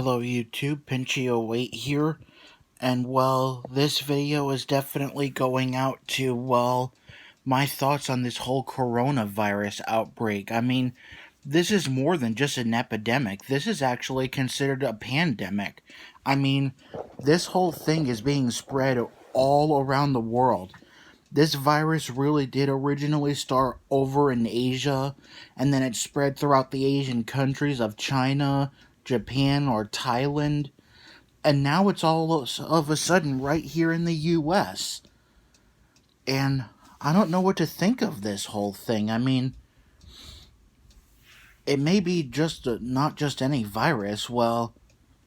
Hello YouTube, Pinchio8 here, and this video is definitely going out to, my thoughts on this whole coronavirus outbreak. I mean, this is more than just an epidemic, this is actually considered a pandemic. I mean, this whole thing is being spread all around the world. This virus really did originally start over in Asia, and then it spread throughout the Asian countries of China, Japan, or Thailand, and now it's all of a sudden right here in the US. And I don't know what to think of this whole thing. I mean, it may be not just any virus. Well,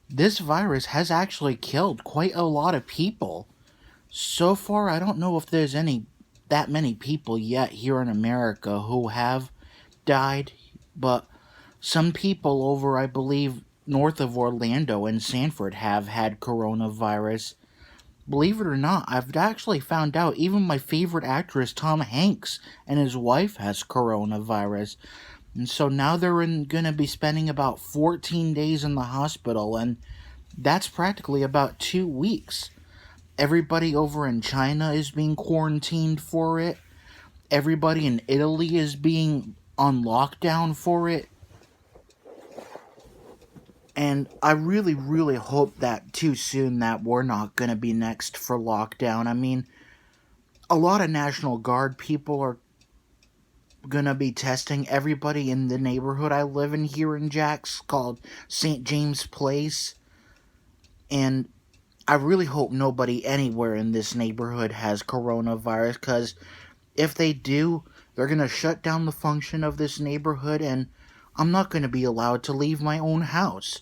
this virus has actually killed quite a lot of people. So far, I don't know if there's that many people yet here in America who have died, but some people over, I believe, north of Orlando and Sanford have had coronavirus. Believe it or not, I've actually found out even my favorite actress, Tom Hanks, and his wife has coronavirus. And so now they're going to be spending about 14 days in the hospital, and that's practically about 2 weeks. Everybody over in China is being quarantined for it. Everybody in Italy is being on lockdown for it. And I really, really hope that too soon that we're not going to be next for lockdown. I mean, a lot of National Guard people are going to be testing everybody in the neighborhood I live in here in Jax called St. James Place. And I really hope nobody anywhere in this neighborhood has coronavirus, because if they do, they're going to shut down the function of this neighborhood, and I'm not going to be allowed to leave my own house.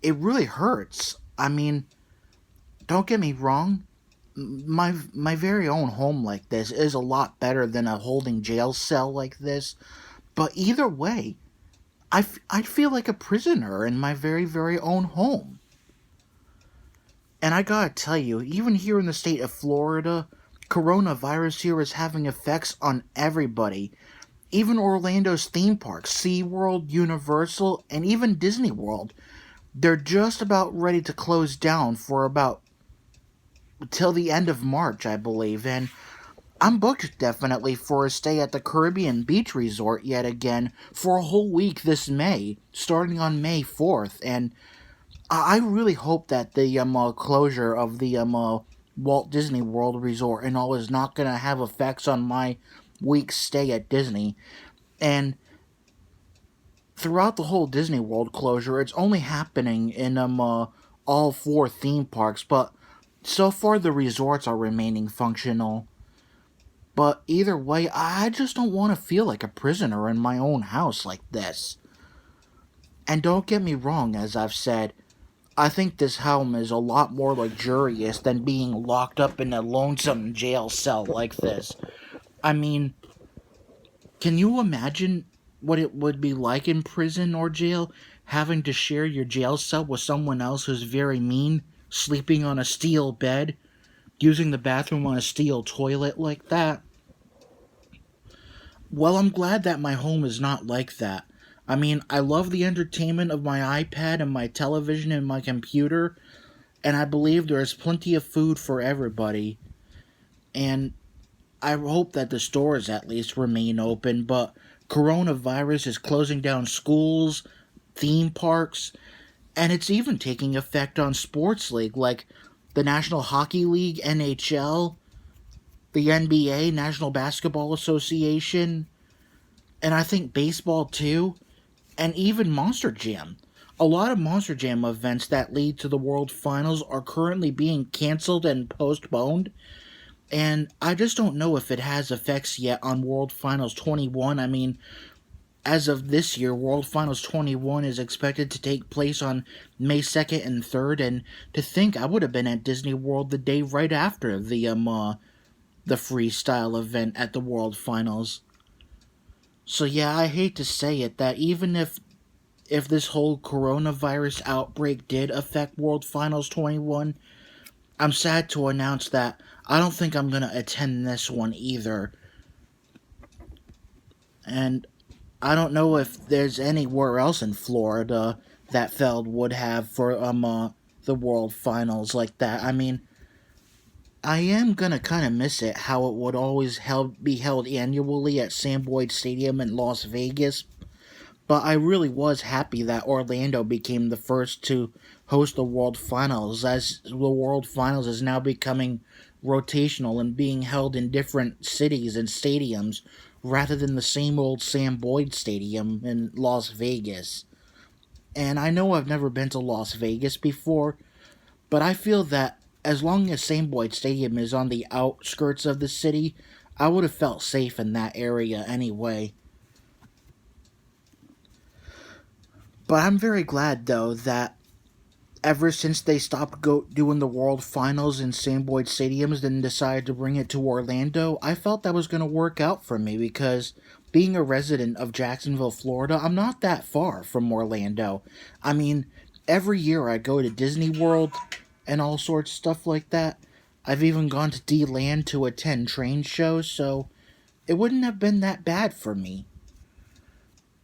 It really hurts. I mean, don't get me wrong, my very own home like this is a lot better than a holding jail cell like this, but either way, I'd feel like a prisoner in my very, very own home. And I gotta tell you, even here in the state of Florida, coronavirus here is having effects on everybody. Even Orlando's theme parks, SeaWorld, Universal, and even Disney World, they're just about ready to close down for about till the end of March, I believe, and I'm booked definitely for a stay at the Caribbean Beach Resort yet again for a whole week this May, starting on May 4th, and I really hope that the closure of the Walt Disney World Resort and all is not going to have effects on my week's stay at Disney. And throughout the whole Disney World closure, it's only happening in all 4 theme parks, but so far the resorts are remaining functional. But either way, I just don't want to feel like a prisoner in my own house like this. And don't get me wrong, as I've said, I think this home is a lot more luxurious than being locked up in a lonesome jail cell like this. I mean, can you imagine what it would be like in prison or jail, having to share your jail cell with someone else who's very mean, sleeping on a steel bed, using the bathroom on a steel toilet like that? Well, I'm glad that my home is not like that. I mean, I love the entertainment of my iPad and my television and my computer, and I believe there is plenty of food for everybody. And I hope that the stores at least remain open, but coronavirus is closing down schools, theme parks, and it's even taking effect on sports league like the National Hockey League, NHL, the NBA, National Basketball Association, and I think baseball too, and even Monster Jam. A lot of Monster Jam events that lead to the World Finals are currently being canceled and postponed, and I just don't know if it has effects yet on World Finals 21. I mean, as of this year, World Finals 21 is expected to take place on May 2nd and 3rd, and to think I would have been at Disney World the day right after the freestyle event at the World Finals. So yeah, I hate to say it, that even if this whole coronavirus outbreak did affect World Finals 21, I'm sad to announce that I don't think I'm going to attend this one either. And I don't know if there's anywhere else in Florida that Feld would have for the World Finals like that. I mean, I am gonna kind of miss it how it would always be held annually at Sam Boyd Stadium in Las Vegas. But I really was happy that Orlando became the first to host the World Finals, as the World Finals is now becoming rotational and being held in different cities and stadiums rather than the same old Sam Boyd Stadium in Las Vegas. And I know I've never been to Las Vegas before, but I feel that as long as Sam Boyd Stadium is on the outskirts of the city, I would have felt safe in that area anyway. But I'm very glad, though, that ever since they stopped doing the World Finals in Sam Boyd Stadiums and decided to bring it to Orlando, I felt that was going to work out for me because being a resident of Jacksonville, Florida, I'm not that far from Orlando. I mean, every year I go to Disney World and all sorts of stuff like that. I've even gone to D-Land to attend train shows, so it wouldn't have been that bad for me.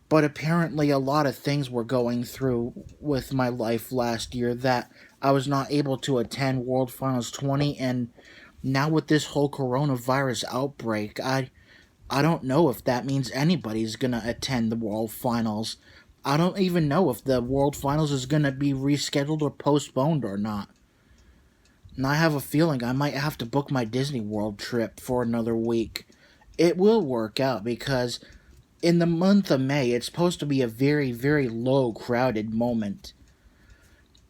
But apparently, a lot of things were going through with my life last year that I was not able to attend World Finals 20, and now with this whole coronavirus outbreak, I don't know if that means anybody's gonna attend the World Finals. I don't even know if the World Finals is gonna be rescheduled or postponed or not. And I have a feeling I might have to book my Disney World trip for another week. It will work out because in the month of May, it's supposed to be a very, very low crowded moment.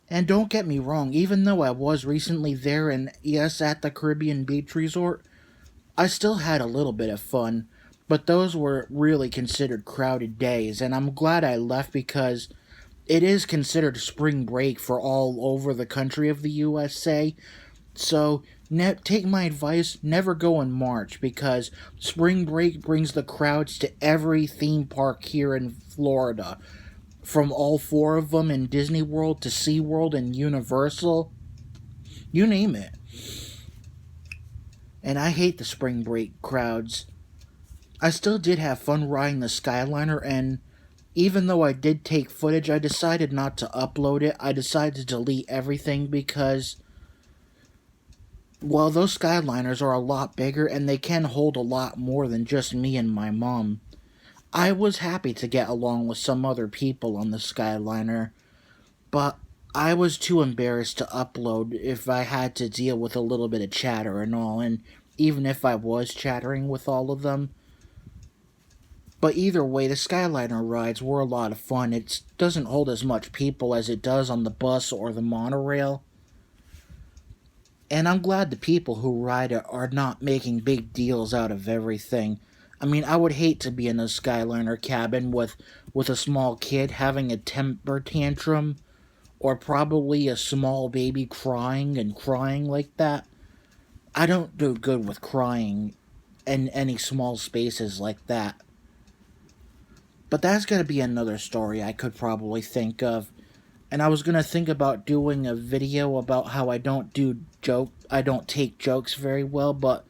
And don't get me wrong, even though I was recently there and yes, at the Caribbean Beach Resort, I still had a little bit of fun. But those were really considered crowded days, and I'm glad I left because it is considered spring break for all over the country of the USA. So, take my advice, never go in March because spring break brings the crowds to every theme park here in Florida. From all four of them in Disney World to SeaWorld and Universal. You name it. And I hate the spring break crowds. I still did have fun riding the Skyliner, and even though I did take footage, I decided not to upload it. I decided to delete everything because, well, those Skyliners are a lot bigger and they can hold a lot more than just me and my mom. I was happy to get along with some other people on the Skyliner, but I was too embarrassed to upload if I had to deal with a little bit of chatter and all, and even if I was chattering with all of them. But either way, the Skyliner rides were a lot of fun. It doesn't hold as much people as it does on the bus or the monorail. And I'm glad the people who ride it are not making big deals out of everything. I mean, I would hate to be in a Skyliner cabin with a small kid having a temper tantrum, or probably a small baby crying and crying like that. I don't do good with crying in any small spaces like that. But that's going to be another story I could probably think of. And I was going to think about doing a video about how I don't take jokes very well, but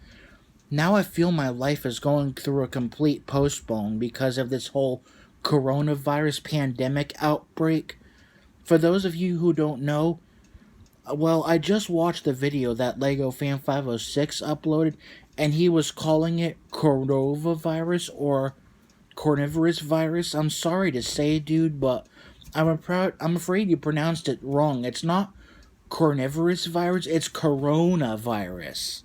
now I feel my life is going through a complete postpone because of this whole coronavirus pandemic outbreak. For those of you who don't know, well, I just watched the video that Lego Fan 506 uploaded, and he was calling it coronavirus or carnivorous virus. I'm sorry to say, dude, but I'm afraid you pronounced it wrong. It's not carnivorous virus, it's coronavirus.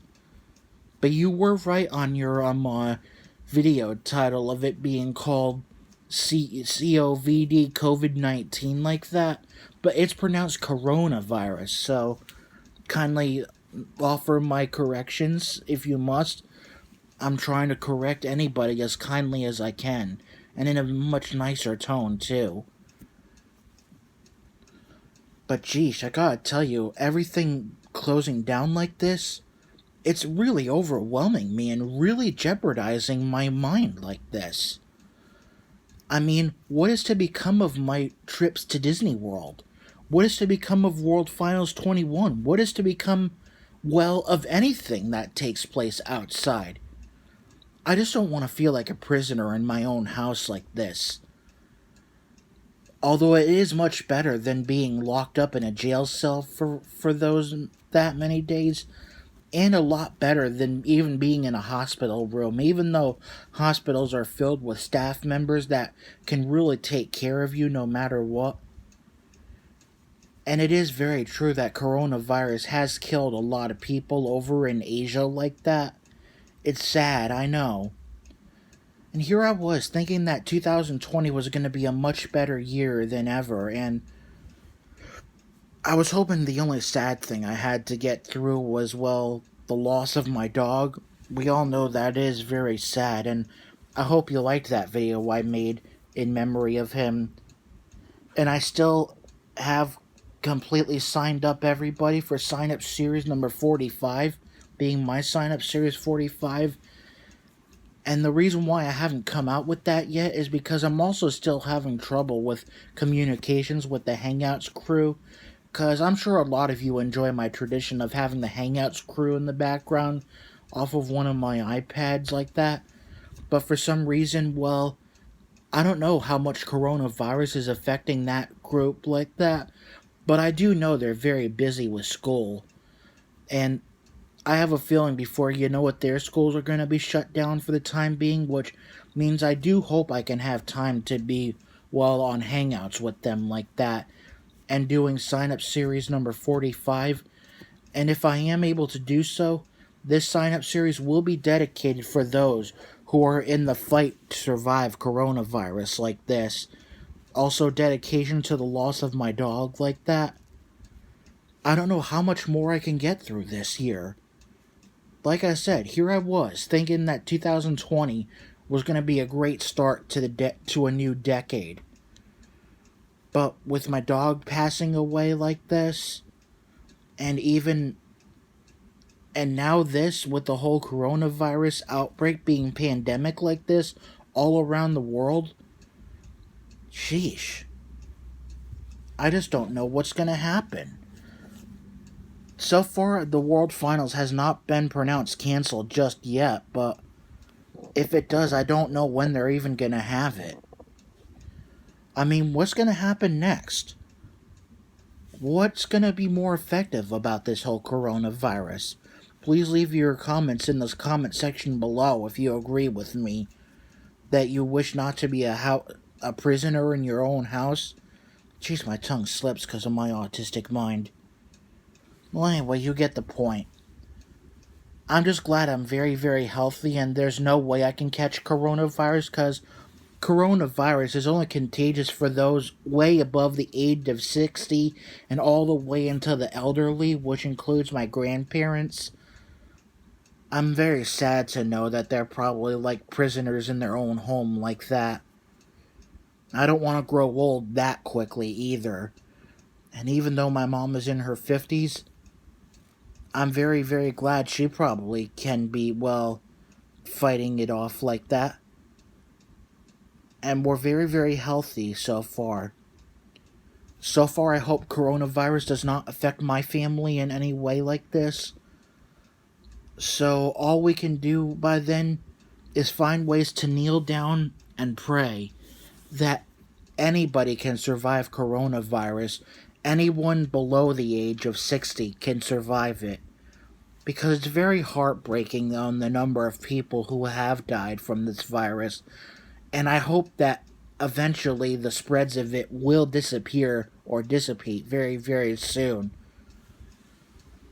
But you were right on your video title of it being called COVID COVID-19 like that. But it's pronounced coronavirus, so kindly offer my corrections if you must. I'm trying to correct anybody as kindly as I can, and in a much nicer tone, too. But geesh, I gotta tell you, everything closing down like this, it's really overwhelming me and really jeopardizing my mind like this. I mean, what is to become of my trips to Disney World? What is to become of World Finals 21? What is to become, well, of anything that takes place outside? I just don't want to feel like a prisoner in my own house like this. Although it is much better than being locked up in a jail cell for those that many days, and a lot better than even being in a hospital room, even though hospitals are filled with staff members that can really take care of you no matter what. And it is very true that coronavirus has killed a lot of people over in Asia like that. It's sad, I know. And here I was thinking that 2020 was going to be a much better year than ever, and I was hoping the only sad thing I had to get through was, well, the loss of my dog. We all know that is very sad, and I hope you liked that video I made in memory of him. And I still have completely signed up everybody for sign up series number 45, being my sign up series 45. And the reason why I haven't come out with that yet is because I'm also still having trouble with communications with the Hangouts crew. Because I'm sure a lot of you enjoy my tradition of having the Hangouts crew in the background off of one of my iPads like that. But for some reason, well, I don't know how much coronavirus is affecting that group like that. But I do know they're very busy with school. And I have a feeling before you know it, their schools are going to be shut down for the time being, which means I do hope I can have time to be, well, on Hangouts with them like that and doing sign up series number 45. And if I am able to do so, this sign up series will be dedicated for those who are in the fight to survive coronavirus like this. Also, dedication to the loss of my dog like that. I don't know how much more I can get through this year. Like I said, here I was thinking that 2020 was going to be a great start to to a new decade. But with my dog passing away like this, and now this with the whole coronavirus outbreak being pandemic like this all around the world, sheesh. I just don't know what's going to happen. So far, the World Finals has not been pronounced canceled just yet, but if it does, I don't know when they're even going to have it. I mean, what's going to happen next? What's going to be more effective about this whole coronavirus? Please leave your comments in the comment section below if you agree with me that you wish not to be a prisoner in your own house. Jeez, my tongue slips because of my autistic mind. Well, anyway, you get the point. I'm just glad I'm very, very healthy and there's no way I can catch coronavirus because coronavirus is only contagious for those way above the age of 60 and all the way into the elderly, which includes my grandparents. I'm very sad to know that they're probably like prisoners in their own home like that. I don't want to grow old that quickly either. And even though my mom is in her 50s, I'm very, very glad she probably can be, well, fighting it off like that. And we're very, very healthy so far. So far, I hope coronavirus does not affect my family in any way like this. So all we can do by then is find ways to kneel down and pray that anybody can survive coronavirus. Anyone below the age of 60 can survive it. Because it's very heartbreaking on the number of people who have died from this virus. And I hope that eventually the spreads of it will disappear or dissipate very, very soon.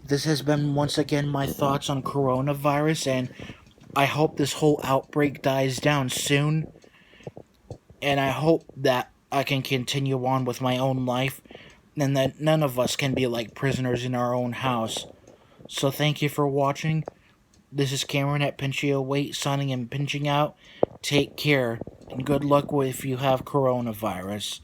This has been once again my thoughts on coronavirus, and I hope this whole outbreak dies down soon. And I hope that I can continue on with my own life, and that none of us can be like prisoners in our own house. So thank you for watching. This is Cameron at Pinch08 signing and pinching out. Take care, and good luck if you have coronavirus.